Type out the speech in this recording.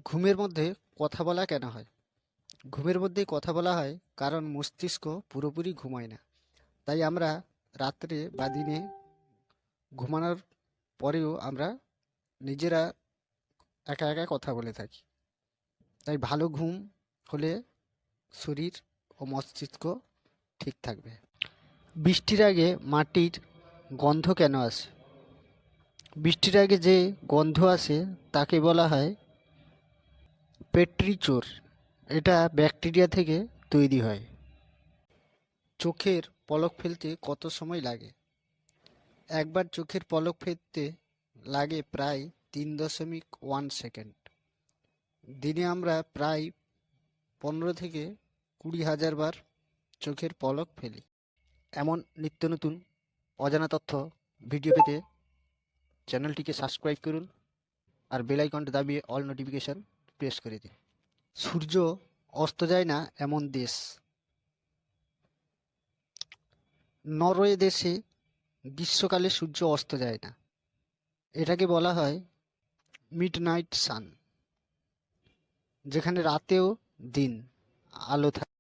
ঘুমের মধ্যে কথা বলা কেন হয়? ঘুমের মধ্যে কথা বলা হয় কারণ মস্তিষ্ক পুরোপুরি ঘুমায় না। তাই আমরা রাত্রে বা দিনে ঘুমানোর পরেও আমরা নিজেরা একা একা কথা বলে থাকি। তাই ভালো ঘুম হলে শরীর ও মস্তিষ্ক ঠিক থাকবে। বৃষ্টির আগে মাটির গন্ধ কেন আসে? বৃষ্টির আগে যে গন্ধ আসে তাকে বলা হয় পেট্রিচোর। এটা ব্যাকটেরিয়া থেকে তৈরি হয়। চোখের পলক ফেলতে কত সময় লাগে? একবার চোখের পলক ফেলতে লাগে প্রায় 3.1 সেকেন্ড। দিনে আমরা প্রায় 15 থেকে 20 হাজার বার চোখের পলক ফেলি। এমন নিত্য নতুন অজানা তথ্য ভিডিও পেতে চ্যানেলটিকে সাবস্ক্রাইব করুন আর বেল আইকনটা দাবিয়ে অল নোটিফিকেশন প্রেস করে দিন। সূর্য অস্ত যায় না এমন দেশ? নরওয়ে দেশে গ্রীষ্মকালে সূর্য অস্ত যায় না। এটাকে বলা হয় মিডনাইট সান, যেখানে রাতেও দিন আলো থাকে।